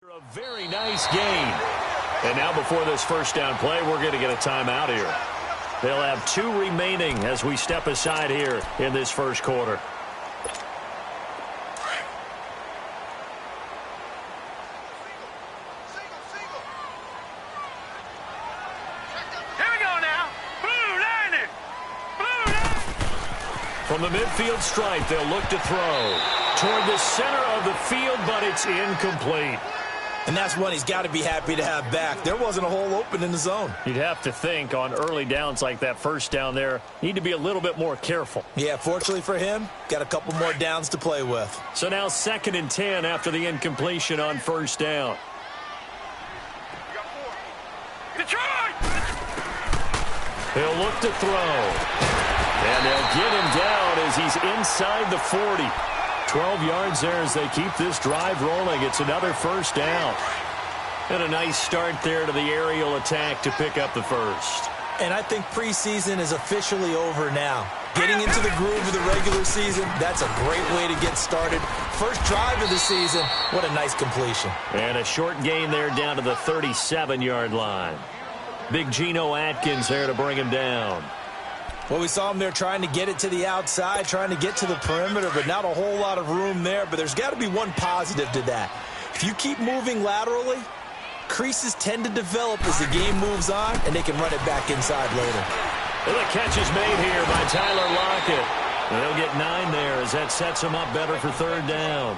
A very nice game. And now before this first down play, we're going to get a timeout here. They'll have 2 remaining as we step aside here in this first quarter. From the midfield stripe, they'll look to throw toward the center of the field, but it's incomplete. And that's one he's got to be happy to have back. There wasn't a hole open in the zone. You'd have to think on early downs like that first down there, need to be a little bit more careful. Yeah, fortunately for him, got a couple more downs to play with. So now 2nd and 10 after the incompletion on first down. He'll look to throw. And they'll get him down as he's inside the 40. 12 yards there as they keep this drive rolling. It's another first down. And a nice start there to the aerial attack to pick up the first. And I think preseason is officially over now. Getting into the groove of the regular season, that's a great way to get started. First drive of the season, what a nice completion. And a short gain there down to the 37-yard line. Big Geno Atkins there to bring him down. Well, we saw him there trying to get it to the outside, trying to get to the perimeter, but not a whole lot of room there. But there's got to be one positive to that. If you keep moving laterally, creases tend to develop as the game moves on, and they can run it back inside later. Well, the catch is made here by Tyler Lockett. They'll get 9 there as that sets them up better for 3rd down.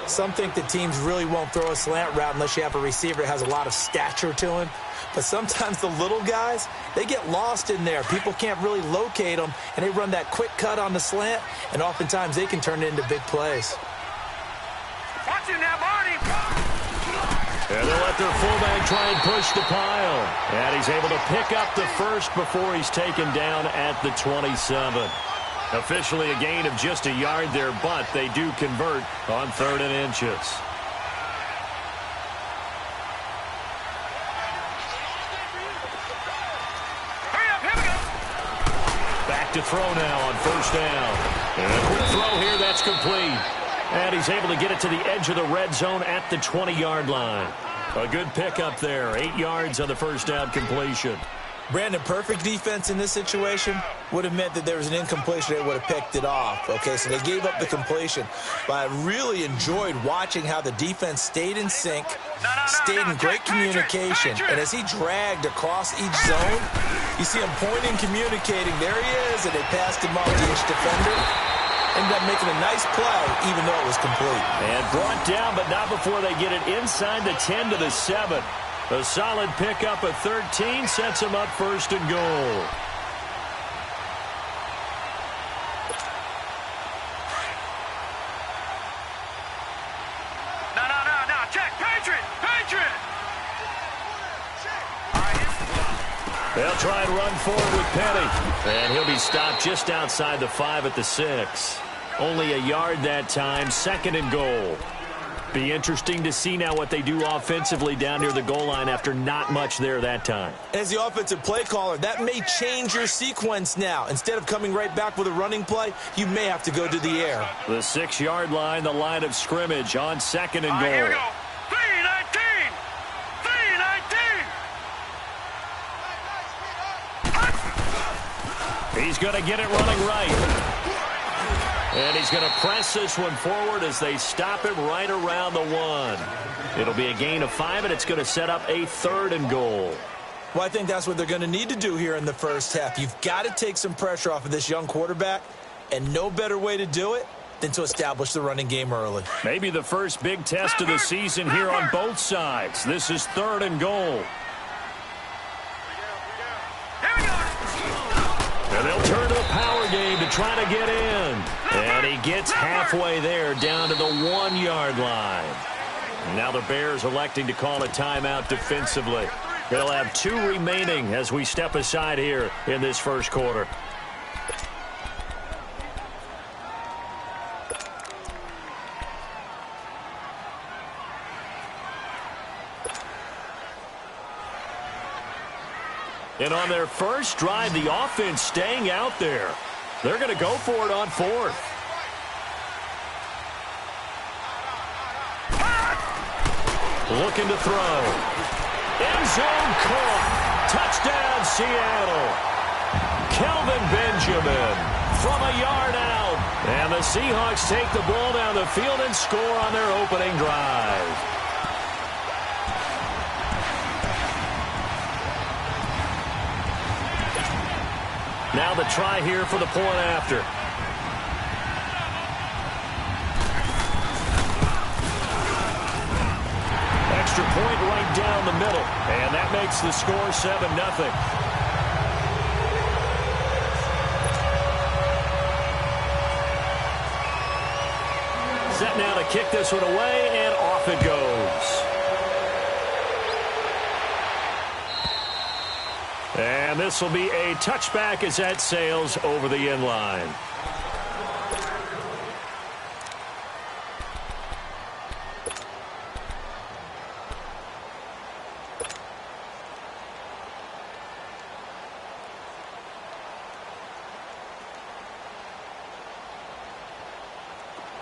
Some think that teams really won't throw a slant route unless you have a receiver that has a lot of stature to him. But sometimes the little guys, they get lost in there. People can't really locate them, and they run that quick cut on the slant, and oftentimes they can turn it into big plays. Watch him now, Marty. And they'll let their fullback try and push the pile. And he's able to pick up the first before he's taken down at the 27. Officially a gain of just a yard there, but they do convert on 3rd and inches. Back to throw now on first down. And a quick throw here, that's complete. And he's able to get it to the edge of the red zone at the 20-yard line. A good pickup there, 8 yards on the first down completion. Brandon, perfect defense in this situation would have meant that there was an incompletion. They would have picked it off. Okay, so they gave up the completion. But I really enjoyed watching how the defense stayed in sync, stayed in great communication. And as he dragged across each zone, you see him pointing, communicating. There he is, and they passed him off to each defender. Ended up making a nice play, even though it was complete. And brought down, but not before they get it inside the 10 to the 7. A solid pickup at 13 sets him up 1st and goal. No, check, Patriot. They'll try and run forward with Petty. And he'll be stopped just outside the 5 at the 6. Only a yard that time, 2nd and goal. Be interesting to see now what they do offensively down near the goal line after not much there that time. As the offensive play caller, that may change your sequence now. Instead of coming right back with a running play, you may have to go to the air. The 6-yard line, the line of scrimmage on 2nd and goal. Here we go. 3-19. He's going to get it running right. And he's going to press this one forward as they stop him right around the 1. It'll be a gain of 5, and it's going to set up a 3rd and goal. Well, I think that's what they're going to need to do here in the first half. You've got to take some pressure off of this young quarterback, and no better way to do it than to establish the running game early. Maybe the first big test of the season here on both sides. This is 3rd and goal. And they'll turn to the power game to try to get in. And he gets halfway there down to the 1-yard line. Now the Bears electing to call a timeout defensively. They'll have 2 remaining as we step aside here in this first quarter. And on their first drive, the offense staying out there. They're going to go for it on 4th. Looking to throw. End zone caught. Touchdown, Seattle. Kelvin Benjamin from a yard out. And the Seahawks take the ball down the field and score on their opening drive. Now the try here for the point after. Extra point right down the middle. And that makes the score 7-0. Set now to kick this one away, and off it goes. And this will be a touchback as that sails over the end line.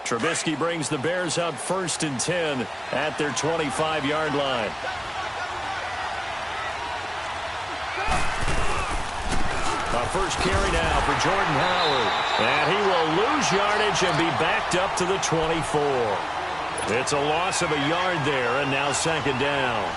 Trubisky brings the Bears up 1st and 10 at their 25-yard line. A first carry now for Jordan Howard. And he will lose yardage and be backed up to the 24. It's a loss of a yard there, and now 2nd down.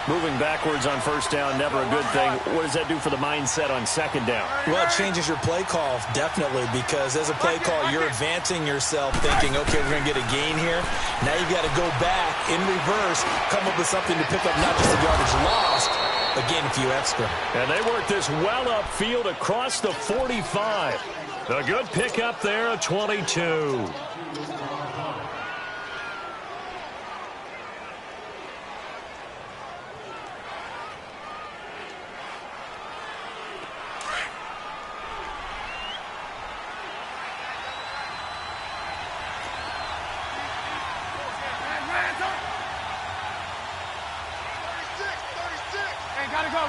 Moving backwards on 1st down, never a good thing. What does that do for the mindset on 2nd down? Well, it changes your play call, definitely, because as a play call, you're advancing yourself thinking, okay, we're going to get a gain here. Now you've got to go back in reverse, come up with something to pick up not just the yardage lost, but gain a few extra. And they work this well upfield across the 45. A good pickup there, a 22.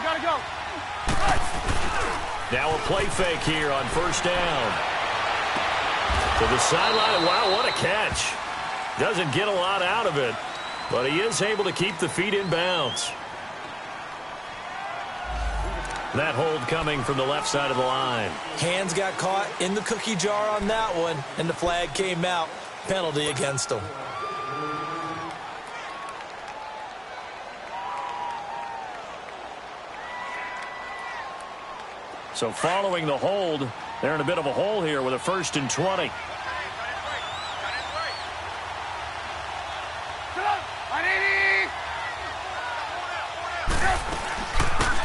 Gotta go. Now a play fake here on 1st down. To the sideline. Wow, what a catch. Doesn't get a lot out of it, but he is able to keep the feet in bounds. That hold coming from the left side of the line. Hands got caught in the cookie jar on that one, and the flag came out. Penalty against him. So following the hold, they're in a bit of a hole here with a 1st and 20.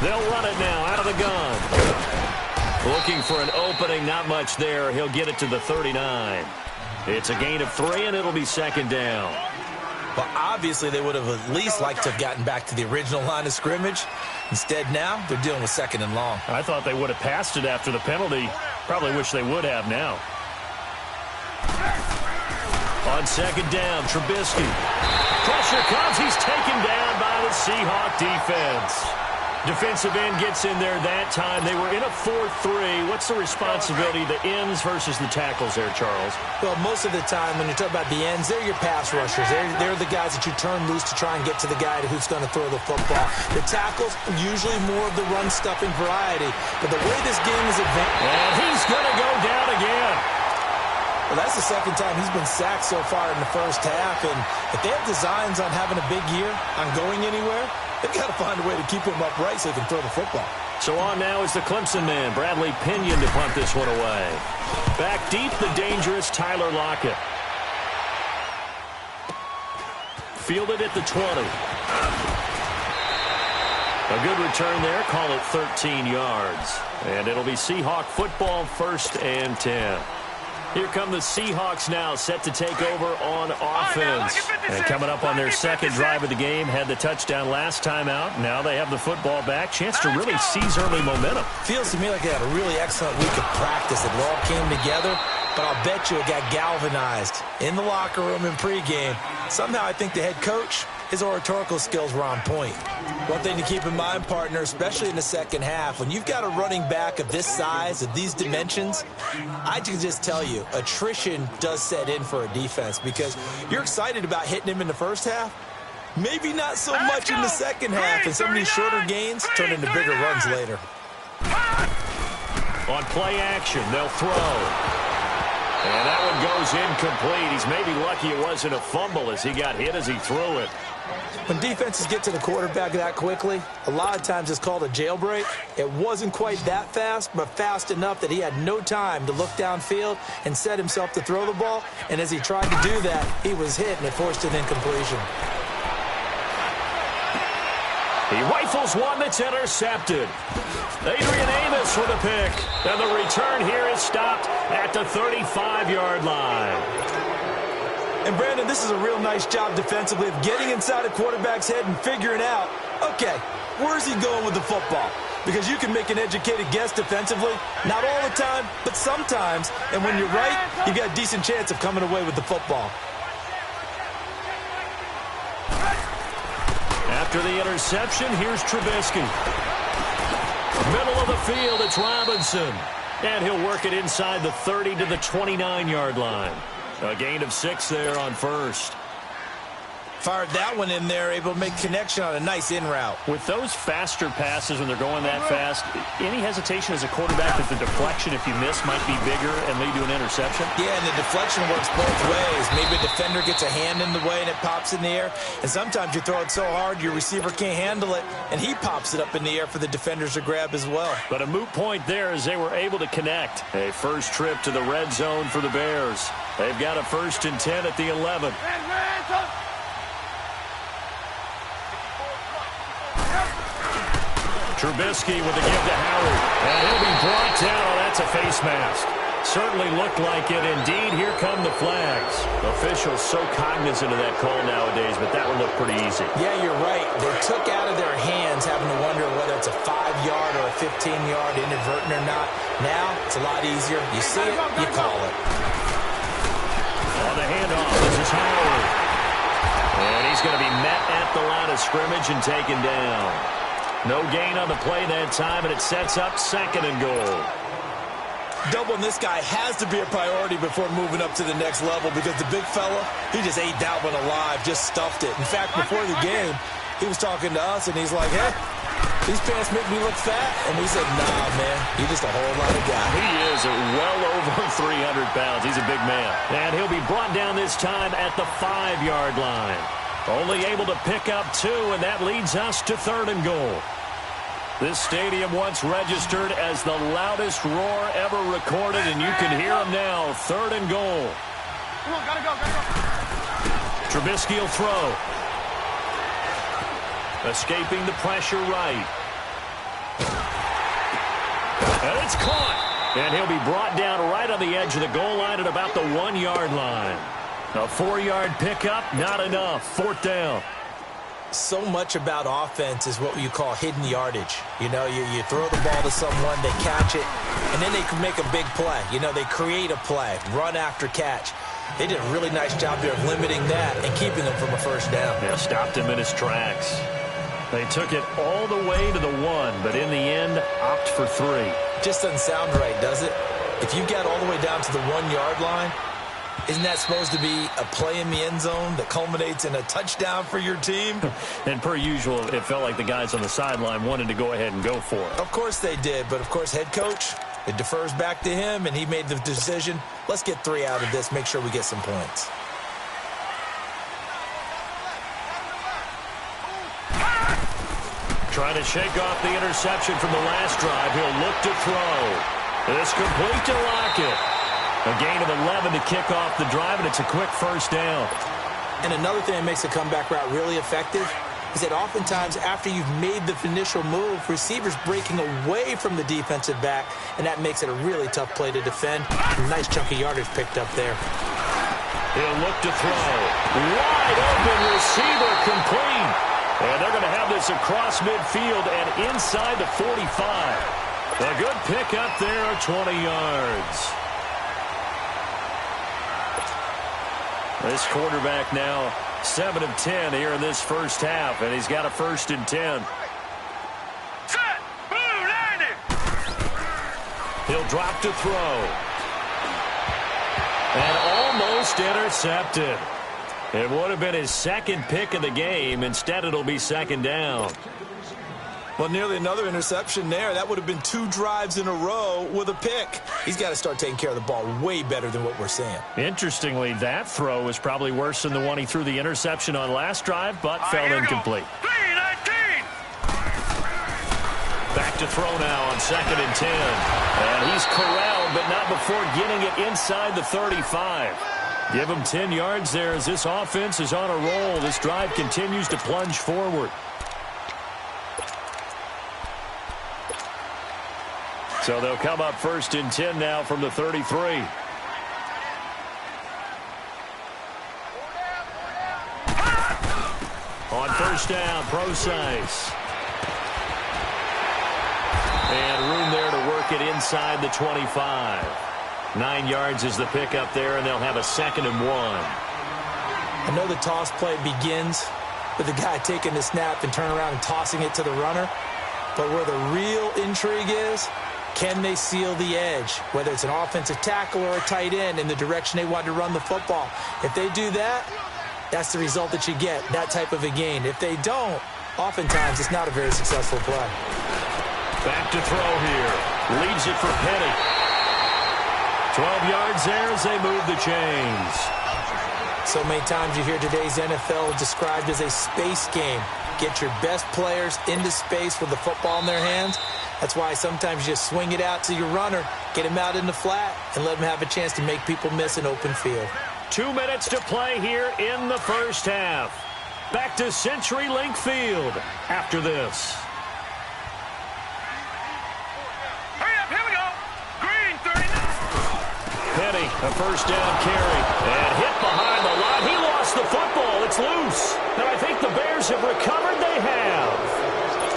They'll run it now out of the gun. Looking for an opening, not much there. He'll get it to the 39. It's a gain of 3, and it'll be 2nd down. But obviously they would have at least liked to have gotten back to the original line of scrimmage. Instead now, they're dealing with 2nd and long. I thought they would have passed it after the penalty. Probably wish they would have now. On 2nd down, Trubisky. Pressure comes. He's taken down by the Seahawk defense. Defensive end gets in there that time. They were in a 4-3. What's the responsibility, the ends versus the tackles there, Charles? Well, most of the time when you talk about the ends, they're your pass rushers. They're the guys that you turn loose to try and get to the guy who's going to throw the football. The tackles, usually more of the run-stuffing variety. But the way this game is advanced... And he's going to go down again. Well, that's the 2nd time he's been sacked so far in the 1st half. And if they have designs on having a big year, on going anywhere, they've got to find a way to keep him upright so he can throw the football. So on now is the Clemson man, Bradley Pinion, to punt this one away. Back deep, the dangerous Tyler Lockett. Fielded at the 20. A good return there, call it 13 yards. And it'll be Seahawk football, 1st and 10. Here come the Seahawks now, set to take over on offense. And coming up on their 2nd drive of the game, had the touchdown last time out. Now they have the football back. Chance to really seize early momentum. Feels to me like they had a really excellent week of practice. It all came together, but I'll bet you it got galvanized in the locker room in pregame. Somehow I think the head coach, his oratorical skills were on point. One thing to keep in mind, partner, especially in the 2nd half, when you've got a running back of this size, of these dimensions, I can just tell you, attrition does set in for a defense because you're excited about hitting him in the 1st half, Maybe not so much in the second half, and some of these shorter gains turn into bigger runs later. On play action, they'll throw. And that one goes incomplete. He's maybe lucky it wasn't a fumble as he got hit as he threw it. When defenses get to the quarterback that quickly, a lot of times it's called a jailbreak. It wasn't quite that fast, but fast enough that he had no time to look downfield and set himself to throw the ball. And as he tried to do that, he was hit, and it forced an incompletion. He rifles one that's intercepted. Adrian Amos with a pick. And the return here is stopped at the 35-yard line. And, Brandon, this is a real nice job defensively of getting inside a quarterback's head and figuring out, okay, where's he going with the football? Because you can make an educated guess defensively, not all the time, but sometimes. And when you're right, you've got a decent chance of coming away with the football. After the interception, here's Trubisky. Middle of the field, it's Robinson. And he'll work it inside the 30 to the 29-yard line. A gain of 6 there on first. Fired that one in there, able to make connection on a nice in route. With those faster passes when they're going that fast, any hesitation as a quarterback that the deflection, if you miss, might be bigger and lead to an interception? Yeah, and the deflection works both ways. Maybe a defender gets a hand in the way and it pops in the air. And sometimes you throw it so hard your receiver can't handle it, and he pops it up in the air for the defenders to grab as well. But a moot point there as they were able to connect. A first trip to the red zone for the Bears. They've got a 1st and 10 at the 11. Trubisky with the give to Howard. And he'll be brought down. Oh, that's a face mask. Certainly looked like it. Indeed, here come the flags. Officials so cognizant of that call nowadays, but that one looked pretty easy. Yeah, you're right. They took out of their hands having to wonder whether it's a 5-yard or a 15-yard inadvertent or not. Now, it's a lot easier. You see it, you call it. On the handoff, this is Howard. And he's going to be met at the line of scrimmage and taken down. No gain on the play that time, and it sets up 2nd and goal. Doubling this guy has to be a priority before moving up to the next level because the big fella, he just ate that one alive, just stuffed it. In fact, before the game, he was talking to us, and he's like, hey, these pants make me look fat. And we said, nah, man, you're just a whole lot of guy. He is well over 300 pounds. He's a big man. And he'll be brought down this time at the 5-yard line. Only able to pick up 2, and that leads us to 3rd and goal. This stadium once registered as the loudest roar ever recorded, and you can hear him now. 3rd and goal. Come on, gotta go. Trubisky will throw. Escaping the pressure right. And it's caught. And he'll be brought down right on the edge of the goal line at about the 1-yard line. A 4-yard pickup, not enough. 4th down. So much about offense is what you call hidden yardage. You know, you throw the ball to someone, they catch it, and then they can make a big play. You know, they create a play, run after catch. They did a really nice job there of limiting that and keeping him from a 1st down. Yeah, stopped him in his tracks. They took it all the way to the 1, but in the end, opt for 3. Just doesn't sound right, does it? If you got all the way down to the 1-yard line, isn't that supposed to be a play in the end zone that culminates in a touchdown for your team? And per usual, it felt like the guys on the sideline wanted to go ahead and go for it. Of course they did, but of course head coach, it defers back to him, and he made the decision, let's get 3 out of this, make sure we get some points. Trying to shake off the interception from the last drive. He'll look to throw. It's complete to Lockett. A gain of 11 to kick off the drive, and it's a quick 1st down. And another thing that makes the comeback route really effective is that oftentimes after you've made the initial move, receivers breaking away from the defensive back, and that makes it a really tough play to defend. A nice chunk of yardage picked up there. He'll look to throw. Wide open receiver complete. And they're going to have this across midfield and inside the 45. A good pickup there of 20 yards. This quarterback now 7 of 10 here in this 1st half, and he's got a 1st and 10. Set. Blue, landing. He'll drop to throw. And almost intercepted. It would have been his second pick of the game. Instead, it'll be second down. Well, nearly another interception there. That would have been 2 drives in a row with a pick. He's got to start taking care of the ball way better than what we're seeing. Interestingly, that throw was probably worse than the one he threw the interception on last drive, but fell incomplete. Back to throw now on 2nd and 10. And he's corralled, but not before getting it inside the 35. Give him 10 yards there as this offense is on a roll. This drive continues to plunge forward. So they'll come up 1st and 10 now from the 33. On 1st down, Procise. And room there to work it inside the 25. 9 yards is the pickup there, and they'll have a 2nd and 1. I know the toss play begins with the guy taking the snap and turning around and tossing it to the runner. But where the real intrigue is, can they seal the edge, whether it's an offensive tackle or a tight end, in the direction they want to run the football? If they do that, that's the result that you get, that type of a gain. If they don't, oftentimes it's not a very successful play. Back to throw here. Leads it for Petty. 12 yards there as they move the chains. So many times you hear today's NFL described as a space game. Get your best players into space with the football in their hands. That's why sometimes you just swing it out to your runner, get him out in the flat, and let him have a chance to make people miss an open field. 2 minutes to play here in the first half. Back to CenturyLink Field after this. Hurry up, here we go. Green, 39. Petty, a 1st down carry, and hit behind the line. He lost the football. It's loose. And I think the Bears have recovered. They have.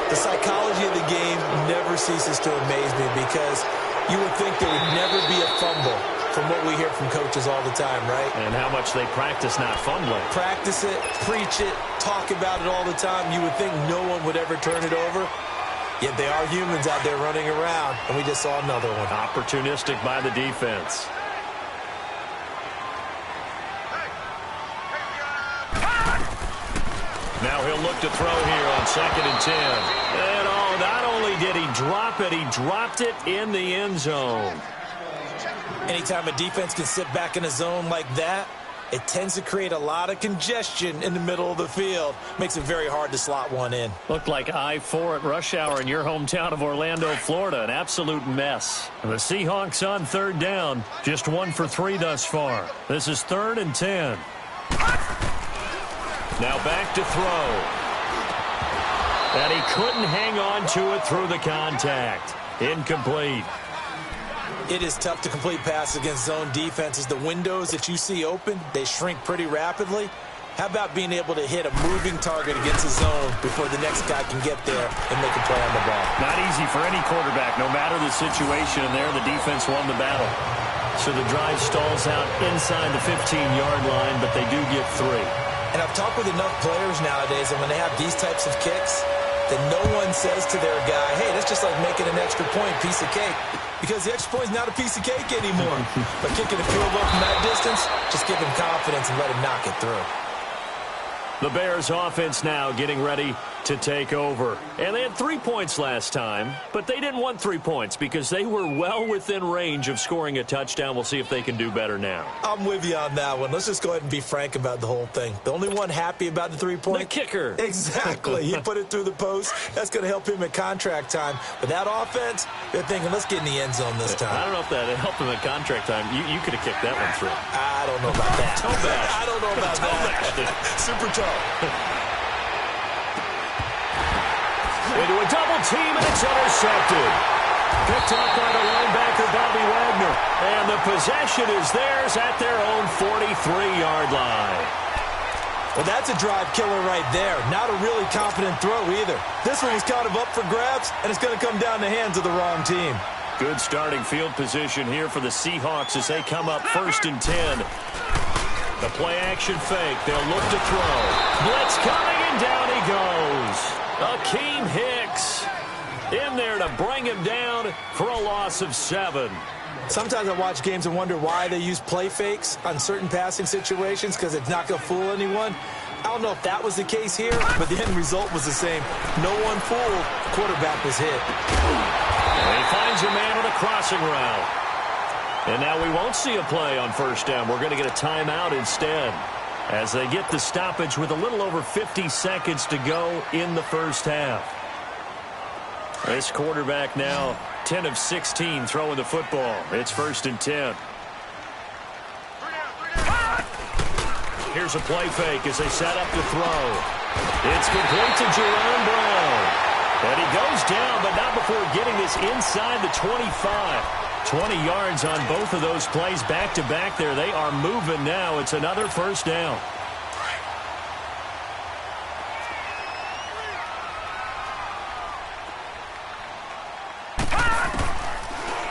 The psychology of the game never ceases to amaze me, because you would think there would never be a fumble from what we hear from coaches all the time, right? And how much they practice not fumbling. Practice it, preach it, talk about it all the time. You would think no one would ever turn it over. Yet they are humans out there running around, and we just saw another one. Opportunistic by the defense. Now he'll look to throw here on 2nd and 10. And not only did he drop it, he dropped it in the end zone. Anytime a defense can sit back in a zone like that, it tends to create a lot of congestion in the middle of the field. Makes it very hard to slot one in. Looked like I-4 at rush hour in your hometown of Orlando, Florida. An absolute mess. And the Seahawks on 3rd down. Just 1 for 3 thus far. This is 3rd and 10. Now back to throw. And he couldn't hang on to it through the contact. Incomplete. It is tough to complete passes against zone defenses. The windows that you see open, they shrink pretty rapidly. How about being able to hit a moving target against a zone before the next guy can get there and make a play on the ball? Not easy for any quarterback, no matter the situation. And there, the defense won the battle. So the drive stalls out inside the 15-yard line, but they do get 3. And I've talked with enough players nowadays, and when they have these types of kicks, that no one says to their guy, hey, that's just like making an extra point, piece of cake. Because the extra point is not a piece of cake anymore. But kicking the field goal from that distance, just give him confidence and let him knock it through. The Bears offense now getting ready to take over. And they had 3 points last time, but they didn't want 3 points because they were well within range of scoring a touchdown. We'll see if they can do better now. I'm with you on that one. Let's just go ahead and be frank about the whole thing. The only one happy about the 3-point? The kicker. Exactly. He put it through the post. That's going to help him at contract time. But that offense, they're thinking, let's get in the end zone this time. I don't know if that helped him at contract time. You could have kicked that one through. I don't know about that. Toe bash. I don't know about that. Super toe. Into a double team, and it's intercepted. Picked up by the linebacker, Bobby Wagner. And the possession is theirs at their own 43-yard line. Well, that's a drive killer right there. Not a really confident throw either. This one was kind of up for grabs, and it's going to come down the hands of the wrong team. Good starting field position here for the Seahawks as they come up 1st and 10. The play-action fake. They'll look to throw. Blitz coming, and down he goes. Akeem Hicks in there to bring him down for a loss of 7. Sometimes I watch games and wonder why they use play fakes on certain passing situations because it's not going to fool anyone. I don't know if that was the case here, but the end result was the same. No one fooled. The quarterback was hit. And he finds a man on a crossing route. And now we won't see a play on first down. We're going to get a timeout instead as they get the stoppage with a little over 50 seconds to go in the first half. This quarterback now 10 of 16 throwing the football. It's 1st and 10. Here's a play fake as they set up to throw. It's complete to Jerome Brown. And he goes down, but not before getting this inside the 25. 20 yards on both of those plays back-to-back there. They are moving now. It's another first down.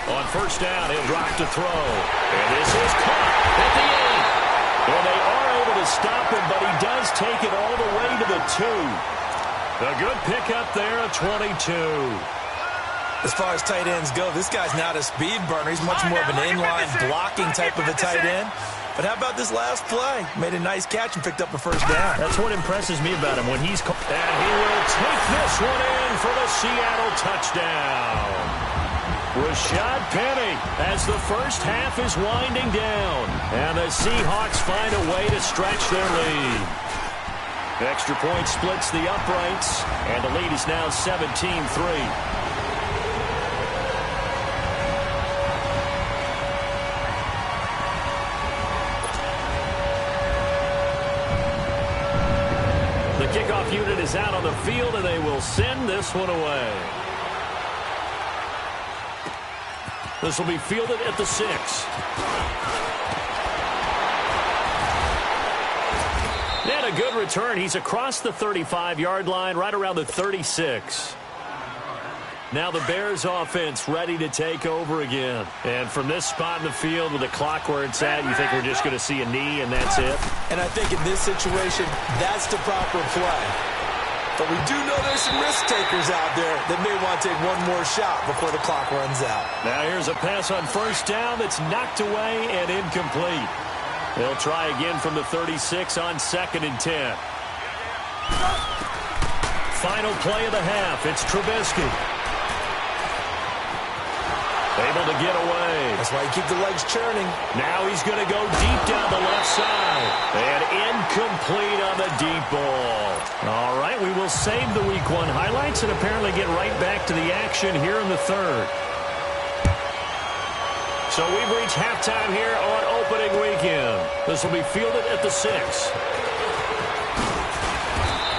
On first down, he'll drop to throw. And this is caught at the 8. And they are able to stop him, but he does take it all the way to the 2. A good pickup there at 22. As far as tight ends go, this guy's not a speed burner. He's much more of an inline blocking type of a tight end. But how about this last play? Made a nice catch and picked up a first down. That's what impresses me about him when he's caught. And he will take this one in for the Seattle touchdown. Rashad Penny as the first half is winding down. And the Seahawks find a way to stretch their lead. Extra point splits the uprights. And the lead is now 17-3. Kickoff unit is out on the field, and they will send this one away. This will be fielded at the 6. And a good return. He's across the 35-yard line, right around the 36. Now the Bears offense ready to take over again. And from this spot in the field with the clock where it's at, you think we're just going to see a knee and that's it? And I think in this situation, that's the proper play. But we do know there's some risk takers out there that may want to take one more shot before the clock runs out. Now here's a pass on first down that's knocked away and incomplete. They'll try again from the 36 on 2nd and 10. Final play of the half. It's Trubisky. Able to get away. That's why you keep the legs churning. Now he's going to go deep down the left side. And incomplete on the deep ball. All right, we will save the Week 1 highlights and apparently get right back to the action here in the 3rd. So we've reached halftime here on opening weekend. This will be fielded at the 6.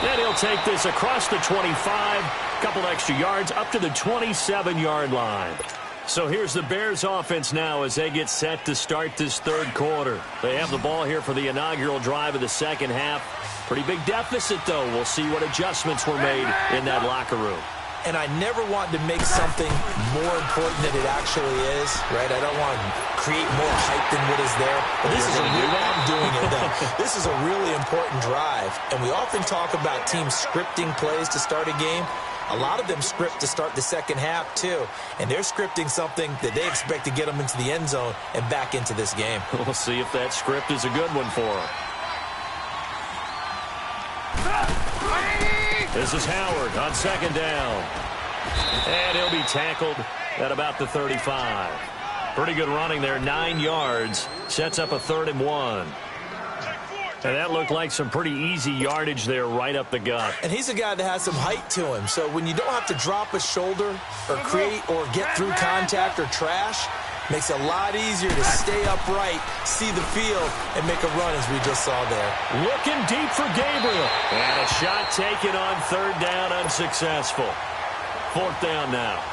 And he'll take this across the 25. Couple extra yards up to the 27-yard line. So here's the Bears offense now as they get set to start this 3rd quarter. They have the ball here for the inaugural drive of the 2nd half. Pretty big deficit, though. We'll see what adjustments were made in that locker room. And I never want to make something more important than it actually is, right? I don't want to create more hype than what is there. But this is I'm doing it, though. This is a really important drive. And we often talk about teams scripting plays to start a game. A lot of them script to start the 2nd half, too. And they're scripting something that they expect to get them into the end zone and back into this game. We'll see if that script is a good one for them. This is Howard on 2nd down. And he'll be tackled at about the 35. Pretty good running there, 9 yards. Sets up a 3rd and 1. And that looked like some pretty easy yardage there right up the gut. And he's a guy that has some height to him. So when you don't have to drop a shoulder or create or get through contact or trash, makes it a lot easier to stay upright, see the field, and make a run as we just saw there. Looking deep for Gabriel. And a shot taken on 3rd down, unsuccessful. 4th down now.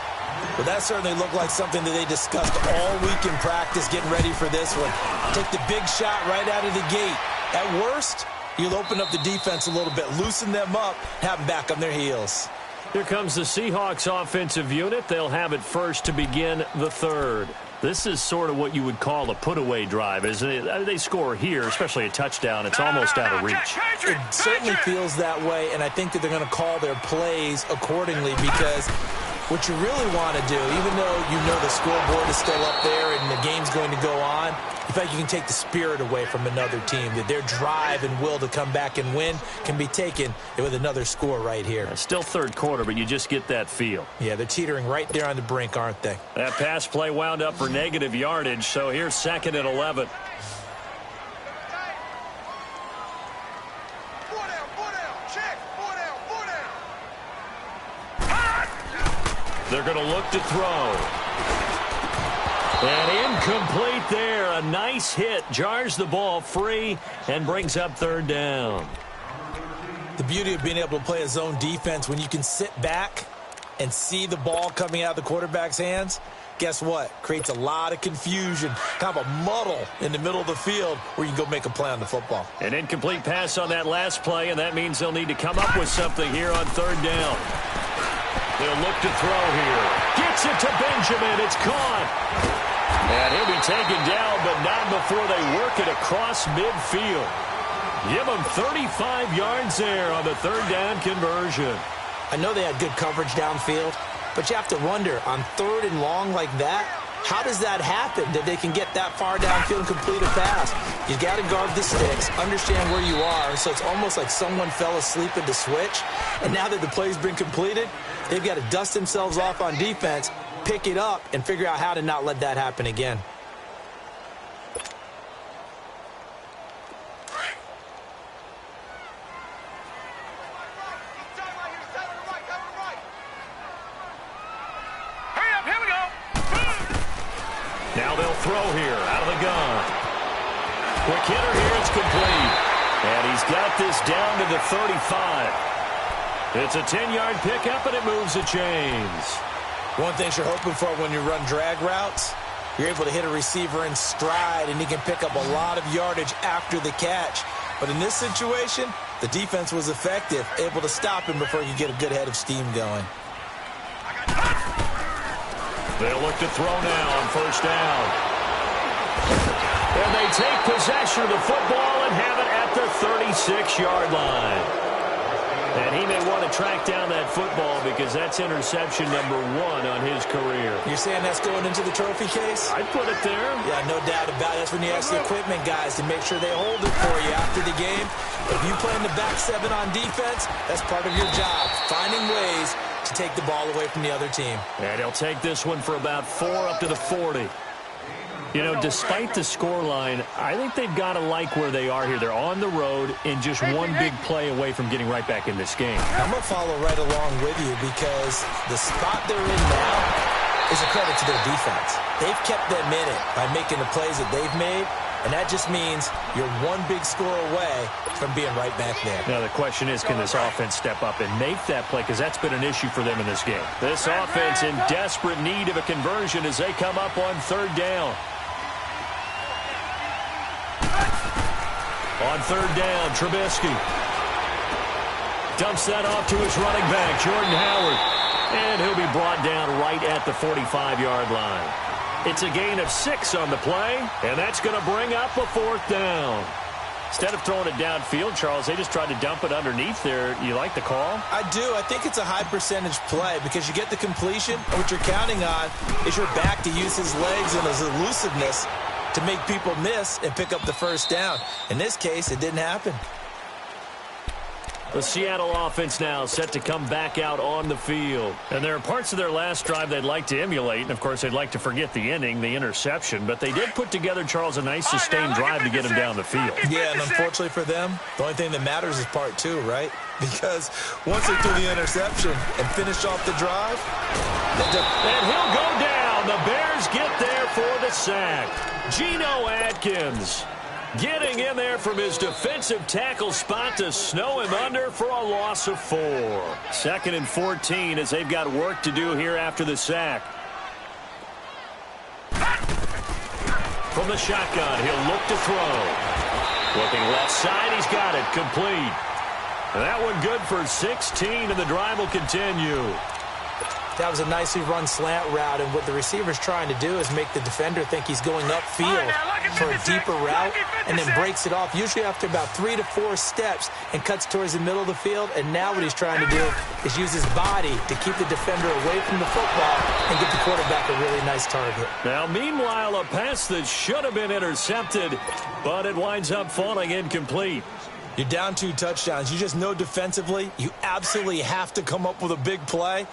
Well, that certainly looked like something that they discussed all week in practice, getting ready for this one. Take the big shot right out of the gate. At worst, you'll open up the defense a little bit, loosen them up, have them back on their heels. Here comes the Seahawks offensive unit. They'll have it first to begin the 3rd. This is sort of what you would call a put-away drive, isn't it? They score here, especially a touchdown. It's almost out of reach. It certainly feels that way, and I think that they're going to call their plays accordingly because what you really want to do, even though you know the scoreboard is still up there and the game's going to go on, in fact, you can take the spirit away from another team, that their drive and will to come back and win can be taken with another score right here. Still third quarter, but you just get that feel. Yeah, they're teetering right there on the brink, aren't they? That pass play wound up for negative yardage, so here's 2nd and 11. They're going to look to throw. And incomplete there. A nice hit. Jars the ball free and brings up 3rd down. The beauty of being able to play a zone defense when you can sit back and see the ball coming out of the quarterback's hands, guess what? Creates a lot of confusion, kind of a muddle in the middle of the field where you can go make a play on the football. An incomplete pass on that last play, and that means they'll need to come up with something here on 3rd down. They'll look to throw here. Gets it to Benjamin. It's caught. And he'll be taken down, but not before they work it across midfield. Give him 35 yards there on the 3rd down conversion. I know they had good coverage downfield, but you have to wonder, on 3rd and long like that, how does that happen, that they can get that far downfield and complete a pass? You got to guard the sticks, understand where you are, so it's almost like someone fell asleep at the switch, and now that the play's been completed, they've got to dust themselves off on defense, pick it up, and figure out how to not let that happen again. Now they'll throw here out of the gun. Quick hitter here, it's complete. And he's got this down to the 35. It's a 10-yard pickup, and it moves the chains. One thing you're hoping for when you run drag routes, you're able to hit a receiver in stride, and he can pick up a lot of yardage after the catch. But in this situation, the defense was effective, able to stop him before you get a good head of steam going. They'll look to throw now on 1st down. And they take possession of the football and have it at the 36-yard line. And he may want to track down that football because that's interception number 1 on his career. You're saying that's going into the trophy case? I'd put it there. Yeah, no doubt about it. That's when you ask the equipment guys to make sure they hold it for you after the game. If you play in the back 7 on defense, that's part of your job, finding ways to take the ball away from the other team. And he'll take this one for about 4 up to the 40. You know, despite the scoreline, I think they've got to like where they are here. They're on the road and just one big play away from getting right back in this game. I'm going to follow right along with you because the spot they're in now is a credit to their defense. They've kept them in it by making the plays that they've made, and that just means you're one big score away from being right back there. Now, the question is, can this offense step up and make that play? Because that's been an issue for them in this game. This offense in desperate need of a conversion as they come up on 3rd down. On 3rd down, Trubisky dumps that off to his running back, Jordan Howard. And he'll be brought down right at the 45-yard line. It's a gain of 6 on the play, and that's going to bring up a 4th down. Instead of throwing it downfield, Charles, they just tried to dump it underneath there. You like the call? I do. I think it's a high-percentage play because you get the completion, and what you're counting on is your back to use his legs and his elusiveness to make people miss and pick up the 1st down. In this case, it didn't happen. The Seattle offense now set to come back out on the field. And there are parts of their last drive they'd like to emulate. And, of course, they'd like to forget the ending, the interception. But they did put together, Charles, a nice sustained drive to get him down the field. Yeah, and unfortunately for them, the only thing that matters is part 2, right? Because once they threw the interception and finished off the drive, and he'll go down. The Bears get there for the sack. Geno Atkins getting in there from his defensive tackle spot to snow him under for a loss of 4. 2nd and 14 as they've got work to do here after the sack. From the shotgun, he'll look to throw. Looking left side, he's got it. Complete. And that one good for 16, and the drive will continue. That was a nicely run slant route, and what the receiver's trying to do is make the defender think he's going upfield for a deeper route, and then breaks it off, usually after about 3 to 4 steps, and cuts towards the middle of the field. And now what he's trying to do is use his body to keep the defender away from the football and get the quarterback a really nice target. Now, meanwhile, a pass that should have been intercepted, but it winds up falling incomplete. You're down 2 touchdowns. You just know defensively you absolutely have to come up with a big play.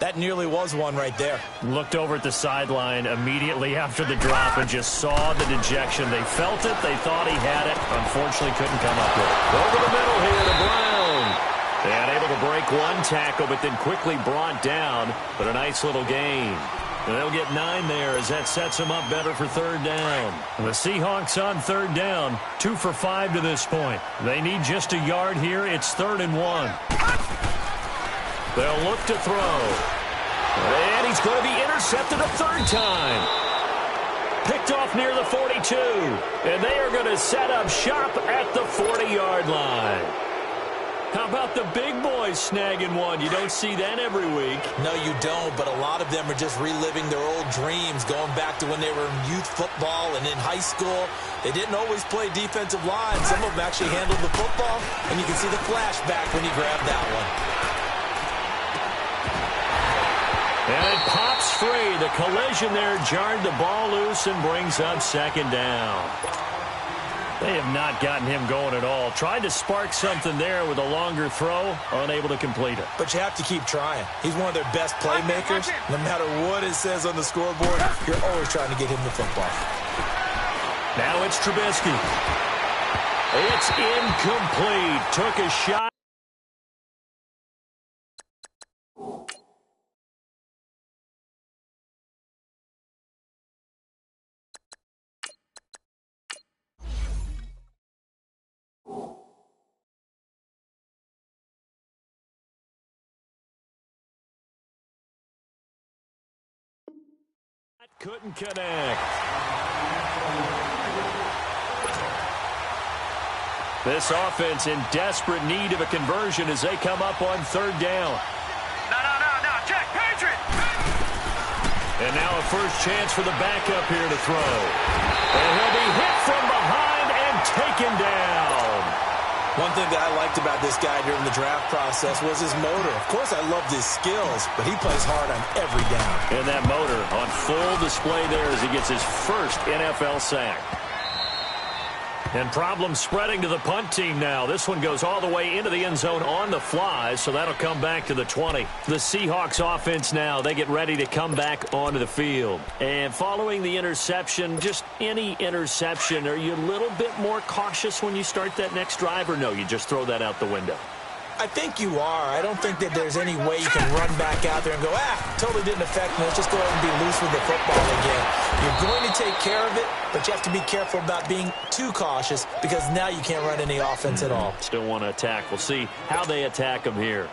That nearly was one right there. Looked over at the sideline immediately after the drop and just saw the dejection. They felt it. They thought he had it. Unfortunately, couldn't come up with it. Over the middle here to Brown. And able to break one tackle, but then quickly brought down. But a nice little gain. And they'll get 9 there as that sets them up better for third down. And the Seahawks on third down, 2 for 5 to this point. They need just a yard here. It's 3rd and 1. They'll look to throw. And he's going to be intercepted a 3rd time. Picked off near the 42. And they are going to set up shop at the 40-yard line. How about the big boys snagging one? You don't see that every week. No, you don't, but a lot of them are just reliving their old dreams, going back to when they were in youth football and in high school. They didn't always play defensive line. Some of them actually handled the football, and you can see the flashback when he grabbed that one. And it pops free. The collision there jarred the ball loose and brings up 2nd down. They have not gotten him going at all. Tried to spark something there with a longer throw, unable to complete it. But you have to keep trying. He's one of their best playmakers. No matter what it says on the scoreboard, you're always trying to get him the football. Now it's Trubisky. It's incomplete. Took a shot. Couldn't connect. This offense in desperate need of a conversion as they come up on 3rd down. No, Jack, Patriot! And now a first chance for the backup here to throw. And he'll be hit from behind and taken down. One thing that I liked about this guy during the draft process was his motor. Of course, I loved his skills, but he plays hard on every down. And that motor on full display there as he gets his first NFL sack. And problems spreading to the punt team now. This one goes all the way into the end zone on the fly, so that'll come back to the 20. The Seahawks offense now, they get ready to come back onto the field. And following the interception, just any interception, are you a little bit more cautious when you start that next drive, or no, you just throw that out the window? I think you are. I don't think that there's any way you can run back out there and go, totally didn't affect me. Let's just go ahead and be loose with the football again. You're going to take care of it, but you have to be careful about being too cautious because now you can't run any offense at all. Still want to attack. We'll see how they attack him here.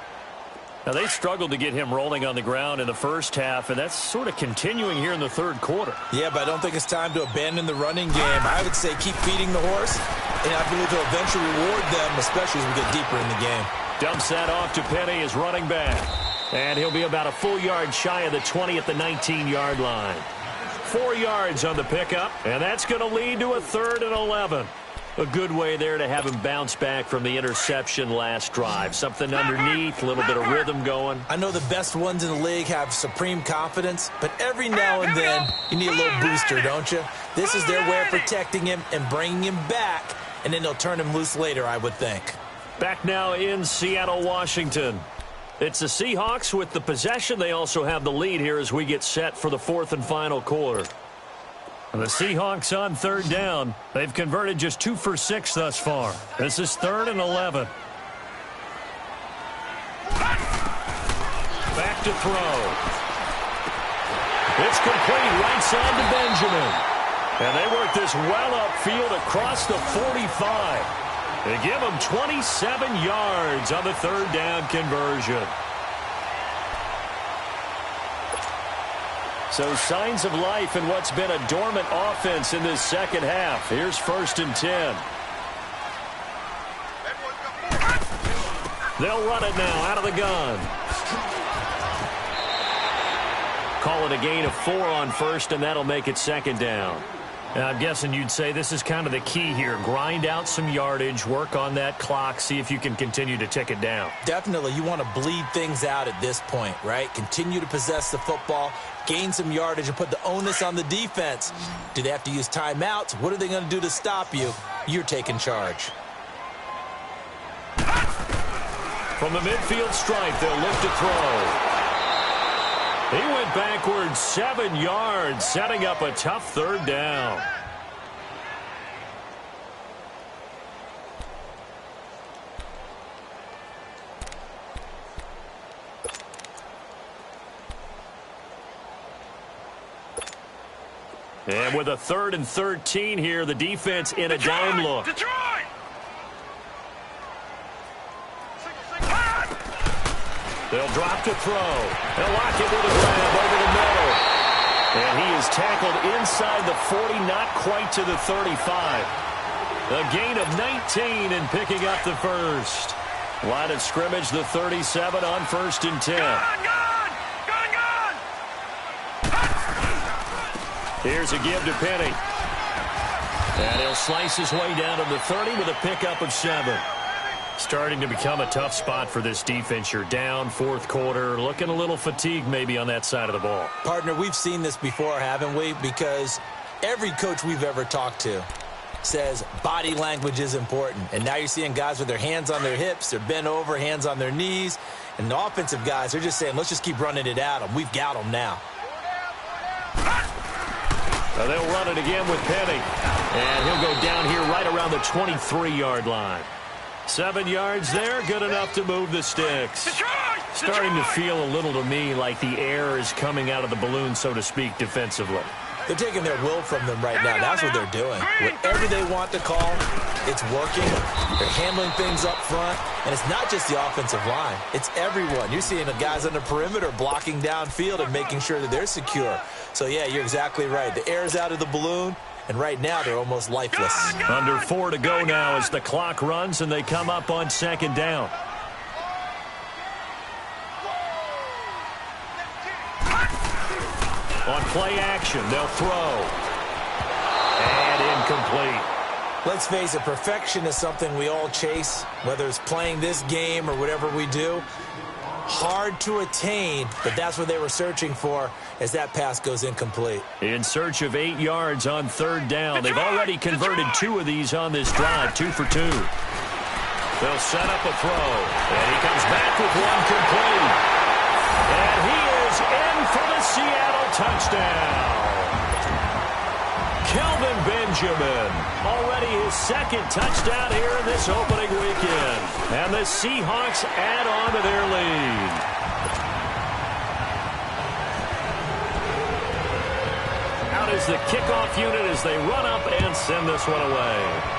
Now, they struggled to get him rolling on the ground in the first half, and that's sort of continuing here in the 3rd quarter. Yeah, but I don't think it's time to abandon the running game. I would say keep feeding the horse, and I believe he'll eventually reward them, especially as we get deeper in the game. Dumps that off to Penny as running back. And he'll be about a full yard shy of the 20 at the 19-yard line. 4 yards on the pickup, and that's going to lead to a 3rd and 11. A good way there to have him bounce back from the interception last drive. Something underneath, a little bit of rhythm going. I know the best ones in the league have supreme confidence, but every now and then you need a little booster, don't you? This is their way of protecting him and bringing him back, and then they'll turn him loose later, I would think. Back now in Seattle, Washington. It's the Seahawks with the possession. They also have the lead here as we get set for the 4th and final quarter. And the Seahawks on 3rd down. They've converted just 2 for 6 thus far. This is 3rd and 11. Back to throw. It's complete right side to Benjamin. And they work this well upfield across the 45. They give him 27 yards on the 3rd down conversion. So signs of life in what's been a dormant offense in this second half. Here's 1st and 10. They'll run it now out of the gun. Call it a gain of 4 on first, and that'll make it second down. And I'm guessing you'd say this is kind of the key here. Grind out some yardage, work on that clock, see if you can continue to tick it down. Definitely, you want to bleed things out at this point, right? Continue to possess the football, gain some yardage, and put the onus on the defense. Do they have to use timeouts? What are they going to do to stop you? You're taking charge. From the midfield stripe, they'll look to throw. He went backwards 7 yards, setting up a tough third down. And with a 3rd and 13 here, the defense in a dime look. Detroit! They'll drop to throw. They'll lock it with a grab over the middle. And he is tackled inside the 40, not quite to the 35. A gain of 19 and picking up the first. Line of scrimmage, the 37 on 1st and 10. Gun! Here's a give to Penny. And he'll slice his way down to the 30 with a pickup of 7. Starting to become a tough spot for this defense. You're down 4th quarter, looking a little fatigued maybe on that side of the ball. Partner, we've seen this before, haven't we? Because every coach we've ever talked to says body language is important. And now you're seeing guys with their hands on their hips, they're bent over, hands on their knees. And the offensive guys, they're just saying, let's just keep running it at them. We've got them now. Now they'll run it again with Penny. And he'll go down here right around the 23-yard line. 7 yards there, good enough to move the sticks. Starting to feel a little to me like the air is coming out of the balloon, so to speak, defensively. They're taking their will from them right now. That's what they're doing. Whatever they want to call, it's working. They're handling things up front. And it's not just the offensive line. It's everyone. You're seeing the guys on the perimeter blocking downfield and making sure that they're secure. So, yeah, you're exactly right. The air's out of the balloon. And right now, they're almost lifeless. Under 4 to go now as the clock runs and they come up on 2nd down. On play action, they'll throw. And incomplete. Let's face it, perfection is something we all chase, whether it's playing this game or whatever we do. Hard to attain, but that's what they were searching for as that pass goes incomplete. In search of 8 yards on 3rd down. They've already converted 2 of these on this drive, 2 for 2. They'll set up a throw, and he comes back with one complete. And he is in for the Seattle touchdown. Kelvin Benjamin, already his 2nd touchdown here in this opening weekend. And the Seahawks add on to their lead. Out is the kickoff unit as they run up and send this one away.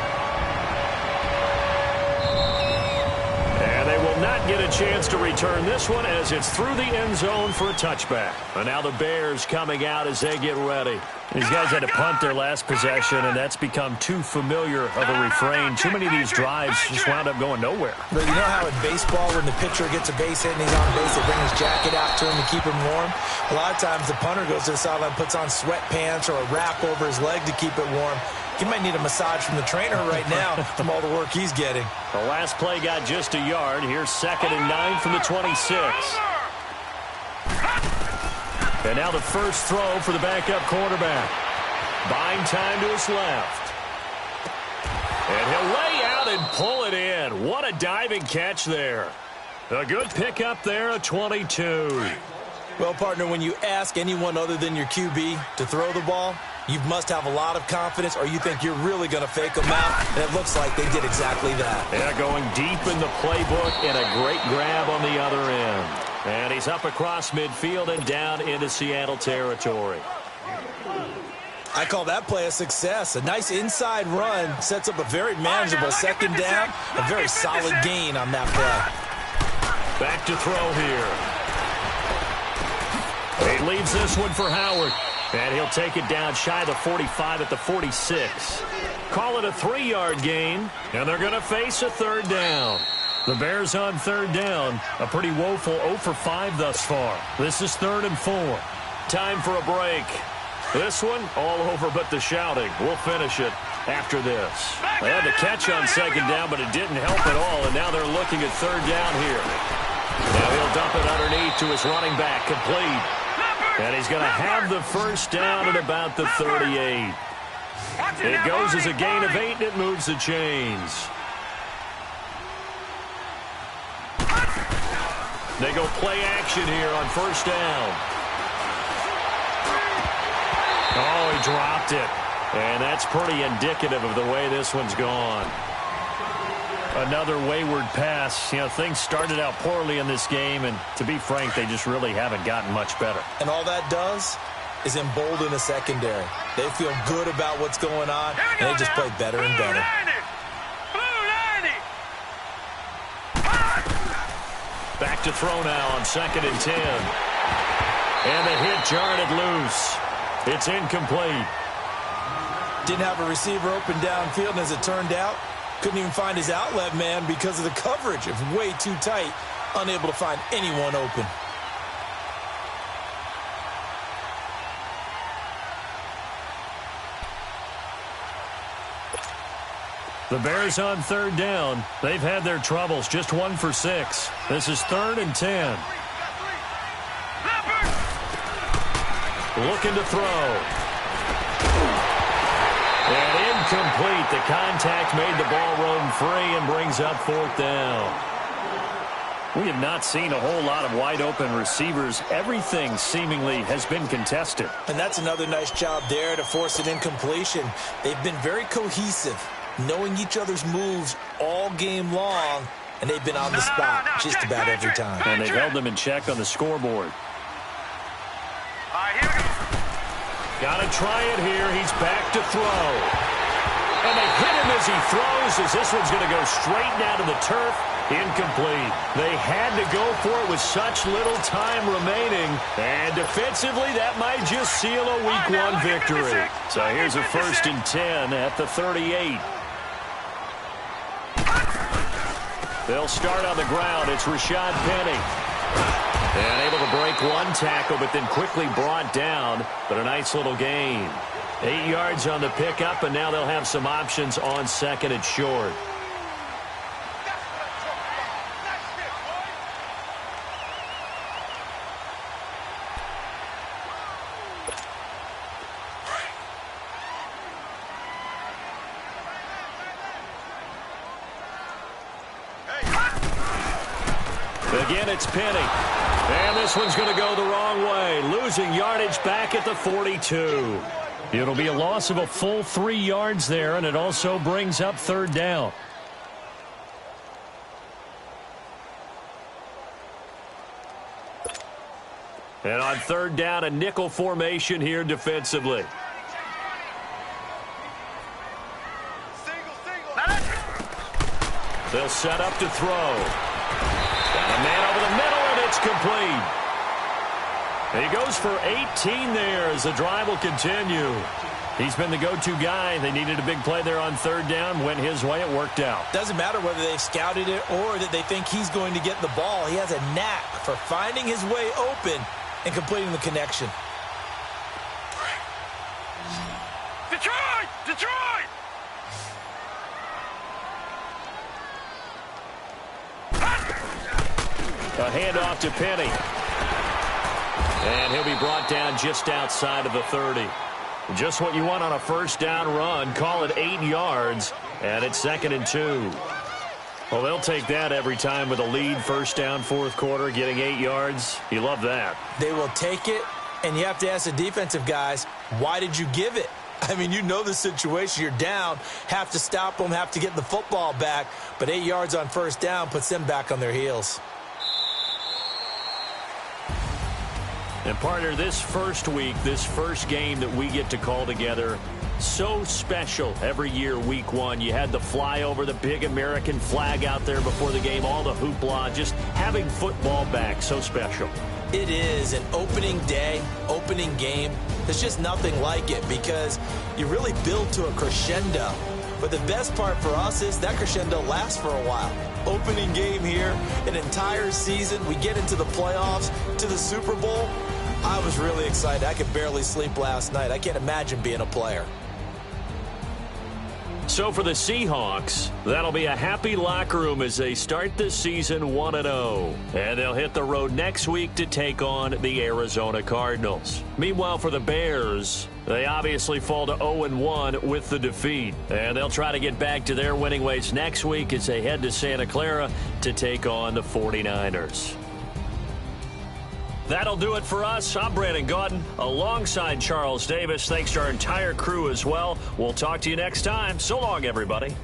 And they will not get a chance to return this one as it's through the end zone for a touchback. And now the Bears coming out as they get ready. These guys had to punt their last possession, and that's become too familiar of a refrain. Too many of these drives just wound up going nowhere. But you know how in baseball, when the pitcher gets a base hit and he's on base, they bring his jacket out to him to keep him warm? A lot of times the punter goes to the sideline, puts on sweatpants or a wrap over his leg to keep it warm. He might need a massage from the trainer right now from all the work he's getting. The last play got just a yard. Here's 2nd and 9 from the 26. And now the first throw for the backup quarterback. Buying time to his left. And he'll lay out and pull it in. What a diving catch there. A good pickup there, a 22. Well, partner, when you ask anyone other than your QB to throw the ball, you must have a lot of confidence or you think you're really going to fake them out. And it looks like they did exactly that. Yeah, going deep in the playbook and a great grab on the other end. And he's up across midfield and down into Seattle territory. I call that play a success. A nice inside run sets up a very manageable 2nd down. A very solid gain on that play. Back to throw here. He leaves this one for Howard. And he'll take it down shy of the 45 at the 46. Call it a 3-yard gain. And they're going to face a 3rd down. The Bears on 3rd down. A pretty woeful 0 for 5 thus far. This is 3rd and 4. Time for a break. This one, all over but the shouting. We'll finish it after this. They had the catch on second down, but it didn't help at all, and now they're looking at third down here. Now he'll dump it underneath to his running back, complete. And he's going to have the first down at about the 38. It goes as a gain of 8, and it moves the chains. They go play action here on first down. Oh, he dropped it. And that's pretty indicative of the way this one's gone. Another wayward pass. You know, things started out poorly in this game, and to be frank, they just really haven't gotten much better. And all that does is embolden the secondary. They feel good about what's going on, and they just play better and better. Back to throw now on 2nd and 10. And the hit jarred it loose. It's incomplete. Didn't have a receiver open downfield, and as it turned out, couldn't even find his outlet man because of the coverage. It was way too tight, unable to find anyone open. The Bears on third down. They've had their troubles, just 1 for 6. This is 3rd and 10. Looking to throw. And incomplete. The contact made the ball roam free and brings up 4th down. We have not seen a whole lot of wide-open receivers. Everything seemingly has been contested. And that's another nice job there to force an incompletion. They've been very cohesive, knowing each other's moves all game long, and they've been on the spot just about every time. And they've held them in check on the scoreboard. Got to try it here. He's back to throw. And they hit him as he throws, as this one's going to go straight down to the turf. Incomplete. They had to go for it with such little time remaining. And defensively, that might just seal a Week 1 victory. So here's a 1st and 10 at the 38. They'll start on the ground. It's Rashad Penny. And able to break one tackle, but then quickly brought down. But a nice little gain. 8 yards on the pickup, and now they'll have some options on 2nd and short. Again, it's Penny. And this one's going to go the wrong way. Losing yardage back at the 42. It'll be a loss of a full 3 yards there, and it also brings up 3rd down. And on 3rd down, a nickel formation here defensively. They'll set up to throw. Got a man over the middle, and it's complete. And he goes for 18 there as the drive will continue. He's been the go-to guy. They needed a big play there on 3rd down. Went his way. It worked out. Doesn't matter whether they've scouted it or that they think he's going to get the ball. He has a knack for finding his way open and completing the connection. Detroit! Detroit! A handoff to Penny. And he'll be brought down just outside of the 30. Just what you want on a 1st down run. Call it 8 yards. And it's 2nd and 2. Well, they'll take that every time with a lead. 1st down, 4th quarter, getting 8 yards. You love that. They will take it, and you have to ask the defensive guys, why did you give it? I mean, you know the situation. You're down, have to stop them, have to get the football back. But 8 yards on 1st down puts them back on their heels. And partner, this first week, this first game that we get to call together, so special every year, Week 1. You had the flyover, the big American flag out there before the game, all the hoopla, just having football back, so special. It is an opening day, opening game. There's just nothing like it because you really build to a crescendo. But the best part for us is that crescendo lasts for a while. Opening game here, an entire season, we get into the playoffs, to the Super Bowl. I was really excited. I could barely sleep last night. I can't imagine being a player. So for the Seahawks, that'll be a happy locker room as they start this season 1-0. And they'll hit the road next week to take on the Arizona Cardinals. Meanwhile, for the Bears, they obviously fall to 0-1 with the defeat. And they'll try to get back to their winning ways next week as they head to Santa Clara to take on the 49ers. That'll do it for us. I'm Brandon Gaudin alongside Charles Davis. Thanks to our entire crew as well. We'll talk to you next time. So long, everybody.